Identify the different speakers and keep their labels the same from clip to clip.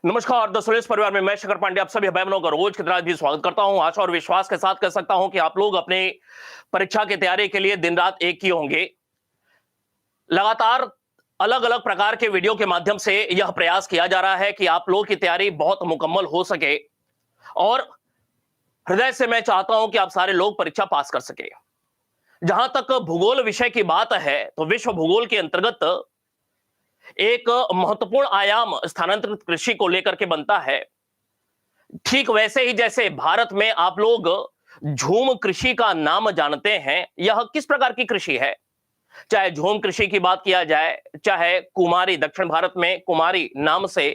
Speaker 1: नमस्कार दोस्तों, इस परिवार में मैं शेखर पांडे आप सभी भाई बहनों का रोज की तरह भी स्वागत करता हूं। आशा और विश्वास के साथ कह सकता हूं कि आप लोग अपने परीक्षा की तैयारी के लिए दिन रात एक ही होंगे। लगातार अलग अलग प्रकार के वीडियो के माध्यम से यह प्रयास किया जा रहा है कि आप लोगों की तैयारी बहुत मुकम्मल हो सके और हृदय से मैं चाहता हूं कि आप सारे लोग परीक्षा पास कर सके। जहां तक भूगोल विषय की बात है तो विश्व भूगोल के अंतर्गत एक महत्वपूर्ण आयाम स्थानांतरित कृषि को लेकर के बनता है। ठीक वैसे ही जैसे भारत में आप लोग झूम कृषि का नाम जानते हैं, यह किस प्रकार की कृषि है। चाहे झूम कृषि की बात किया जाए, चाहे कुमारी, दक्षिण भारत में कुमारी नाम से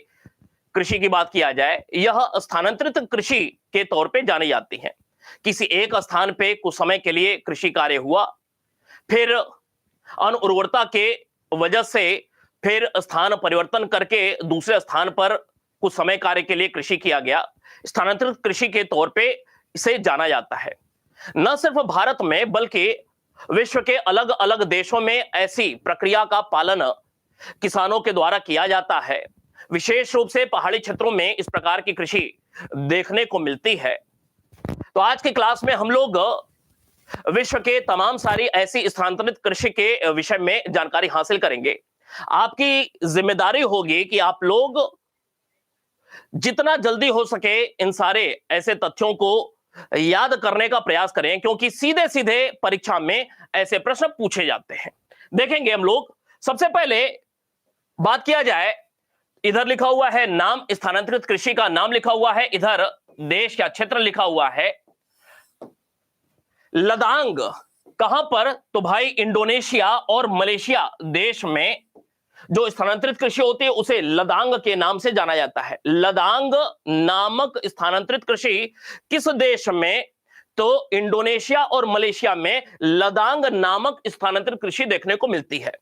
Speaker 1: कृषि की बात किया जाए, यह स्थानांतरित कृषि के तौर पे जानी जाती है। किसी एक स्थान पे कुछ समय के लिए कृषि कार्य हुआ, फिर अनुउर्वरता के वजह से फिर स्थान परिवर्तन करके दूसरे स्थान पर कुछ समय कार्य के लिए कृषि किया गया। स्थानांतरित कृषि के तौर पे इसे जाना जाता है। न सिर्फ भारत में बल्कि विश्व के अलग अलग देशों में ऐसी प्रक्रिया का पालन किसानों के द्वारा किया जाता है। विशेष रूप से पहाड़ी क्षेत्रों में इस प्रकार की कृषि देखने को मिलती है। तो आज की क्लास में हम लोग विश्व के तमाम सारी ऐसी स्थानांतरित कृषि के विषय में जानकारी हासिल करेंगे। आपकी जिम्मेदारी होगी कि आप लोग जितना जल्दी हो सके इन सारे ऐसे तथ्यों को याद करने का प्रयास करें, क्योंकि सीधे सीधे परीक्षा में ऐसे प्रश्न पूछे जाते हैं। देखेंगे हम लोग, सबसे पहले बात किया जाए, इधर लिखा हुआ है नाम, स्थानांतरित कृषि का नाम लिखा हुआ है, इधर देश या क्षेत्र लिखा हुआ है लदांग। कहां पर? तो भाई इंडोनेशिया और मलेशिया देश में जो स्थानांतरित कृषि होती है उसे लदांग के नाम से जाना जाता है। लदांग नामक स्थानांतरित कृषि किस देश में? तो इंडोनेशिया और मलेशिया में लदांग नामक स्थानांतरित कृषि देखने को मिलती है।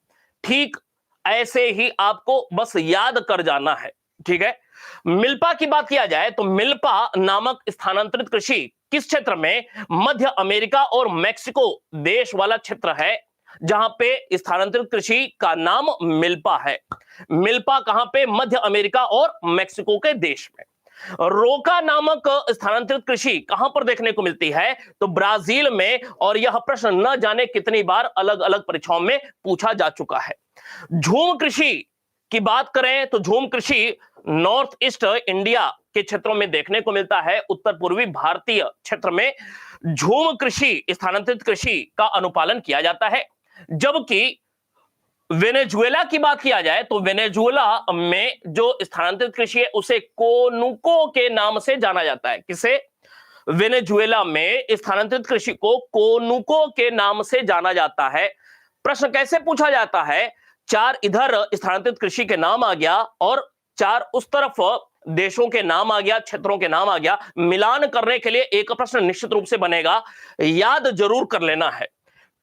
Speaker 1: ठीक ऐसे ही आपको बस याद कर जाना है, ठीक है। मिल्पा की बात किया जाए तो मिल्पा नामक स्थानांतरित कृषि किस क्षेत्र में? मध्य अमेरिका और मैक्सिको देश वाला क्षेत्र है जहां पे स्थानांतरित कृषि का नाम मिल्पा है। मिल्पा कहां पे? मध्य अमेरिका और मैक्सिको के देश में। रोका नामक स्थानांतरित कृषि कहां पर देखने को मिलती है? तो ब्राजील में, और यह प्रश्न न जाने कितनी बार अलग अलग परीक्षाओं में पूछा जा चुका है। झूम कृषि की बात करें तो झूम कृषि नॉर्थ ईस्ट इंडिया के क्षेत्रों में देखने को मिलता है। उत्तर पूर्वी भारतीय क्षेत्र में झूम कृषि, स्थानांतरित कृषि का अनुपालन किया जाता है। जबकि वेनेजुएला की बात किया जाए तो वेनेजुएला में जो स्थानांतरित कृषि है उसे कोनुको के नाम से जाना जाता है। किसे? वेनेजुएला में स्थानांतरित कृषि को कोनुको के नाम से जाना जाता है। प्रश्न कैसे पूछा जाता है? 4 इधर स्थानांतरित कृषि के नाम आ गया और 4 उस तरफ देशों के नाम आ गया, क्षेत्रों के नाम आ गया। मिलान करने के लिए एक प्रश्न निश्चित रूप से बनेगा, याद जरूर कर लेना है।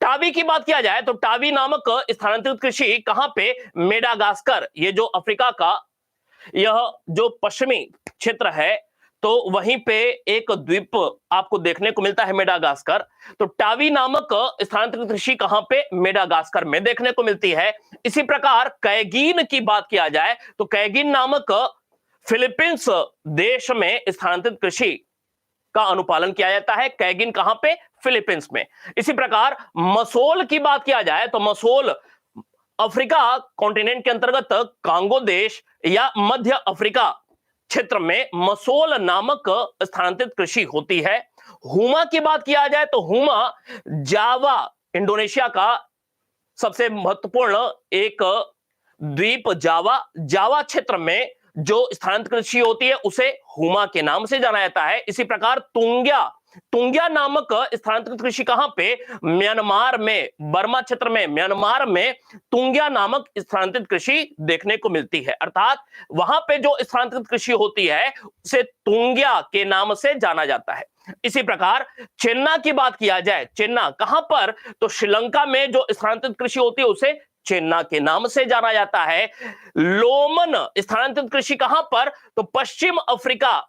Speaker 1: टावी की बात किया जाए तो टावी नामक स्थानांतरित कृषि कहां पे? मेडागास्कर, ये जो अफ्रीका का यह जो पश्चिमी क्षेत्र है तो वहीं पे एक द्वीप आपको देखने को मिलता है मेडागास्कर। तो टावी नामक स्थानांतरित कृषि कहां पे? मेडागास्कर में देखने को मिलती है। इसी प्रकार कैगीन की बात किया जाए तो कैगीन नामक फिलीपींस देश में स्थानांतरित कृषि का अनुपालन किया जाता है। कैगिन कहां पे? फिलीपींस में। इसी प्रकार मसोल की बात किया जाए तो मसोल अफ्रीका कॉन्टिनेंट के अंतर्गत कांगो देश या मध्य अफ्रीका क्षेत्र में मसोल नामक स्थानांतरित कृषि होती है। हुमा की बात किया जाए तो हुमा जावा, इंडोनेशिया का सबसे महत्वपूर्ण एक द्वीप जावा, जावा क्षेत्र में जो स्थानांतरित कृषि होती है उसे हुमा के नाम से जाना जाता है। इसी प्रकार तुंग्या, तुंग्या नामक स्थानांतरित कृषि कहां पे? म्यांमार में, बर्मा क्षेत्र में, म्यांमार में तुंग्या नामक स्थानांतरित कृषि देखने को मिलती है। अर्थात वहां पे जो स्थानांतरित कृषि होती है उसे तुंग्या के नाम से जाना जाता है। इसी प्रकार चेन्ना की बात किया जाए, चेन्ना कहां पर? तो श्रीलंका में जो स्थानांतरित कृषि होती है उसे चेन्ना के नाम से जाना जाता है। लोमन स्थानांतरित कृषि कहां पर? तो पश्चिम अफ्रीका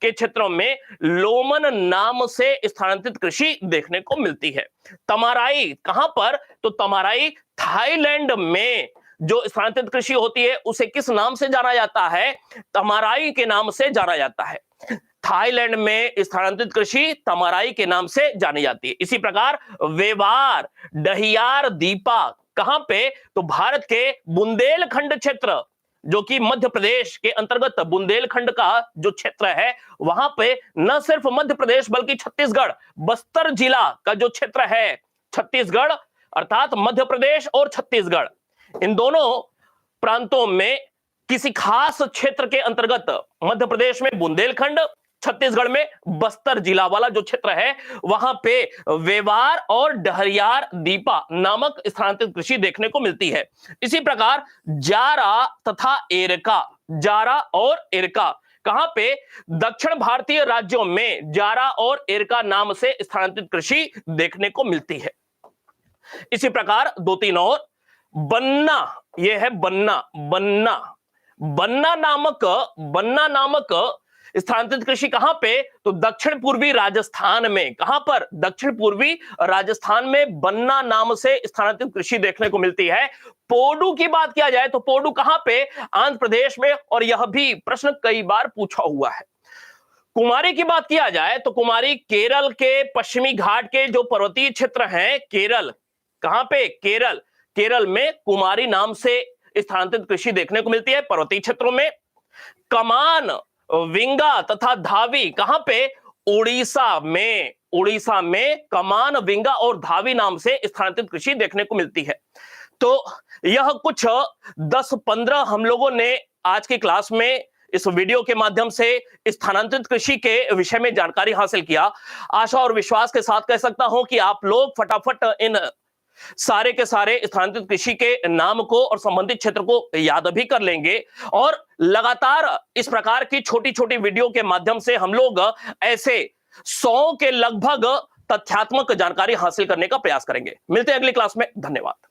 Speaker 1: के क्षेत्रों में लोमन नाम से स्थानांतरित कृषि देखने को मिलती है। तमाराई कहां पर? तो तमाराई थाईलैंड में जो स्थानांतरित कृषि होती है उसे किस नाम से जाना जाता है? तमाराई के नाम से जाना जाता है। थाईलैंड में स्थानांतरित कृषि तमाराई के नाम से जानी जाती है। इसी प्रकार वेवार, डहियार, दीपा कहां पे? तो भारत के बुंदेलखंड क्षेत्र, जो कि मध्य प्रदेश के अंतर्गत बुंदेलखंड का जो क्षेत्र है, वहां पे न सिर्फ मध्य प्रदेश बल्कि छत्तीसगढ़, बस्तर जिला का जो क्षेत्र है, छत्तीसगढ़ अर्थात मध्य प्रदेश और छत्तीसगढ़, इन दोनों प्रांतों में किसी खास क्षेत्र के अंतर्गत मध्य प्रदेश में बुंदेलखंड, छत्तीसगढ़ में बस्तर जिला वाला जो क्षेत्र है, वहां पे वेवार और डहरियार दीपा नामक स्थानांतरित कृषि देखने को मिलती है। इसी प्रकार जारा तथा एरका, जारा और एरका कहां पे? दक्षिण भारतीय राज्यों में जारा और एरका नाम से स्थानांतरित कृषि देखने को मिलती है। इसी प्रकार दो तीन और, बन्ना, यह है बन्ना, बन्ना, बन्ना नामक स्थानांतरित कृषि कहां पे? तो दक्षिण पूर्वी राजस्थान में। कहां पर? दक्षिण पूर्वी राजस्थान में बन्ना नाम से स्थानांतरित कृषि देखने को मिलती है। पोडू की बात किया जाए तो पोडू कहां पे? आंध्र प्रदेश में, और यह भी प्रश्न कई बार पूछा हुआ है। कुमारी की बात किया जाए तो कुमारी केरल के पश्चिमी घाट के जो पर्वतीय क्षेत्र हैं, केरल, कहां पे? केरल, केरल में कुमारी नाम से स्थानांतरित कृषि देखने को मिलती है पर्वतीय क्षेत्रों में। कमान, विंगा तथा धावी कहां पे? उड़ीसा में, उड़ीसा में कमान, विंगा और धावी नाम से स्थानांतरित कृषि देखने को मिलती है। तो यह कुछ 10-15 हम लोगों ने आज की क्लास में इस वीडियो के माध्यम से स्थानांतरित कृषि के विषय में जानकारी हासिल किया। आशा और विश्वास के साथ कह सकता हूं कि आप लोग फटाफट इन सारे के सारे स्थानांतरित कृषि के नाम को और संबंधित क्षेत्र को याद भी कर लेंगे, और लगातार इस प्रकार की छोटी छोटी वीडियो के माध्यम से हम लोग ऐसे 100 के लगभग तथ्यात्मक जानकारी हासिल करने का प्रयास करेंगे। मिलते हैं अगली क्लास में। धन्यवाद।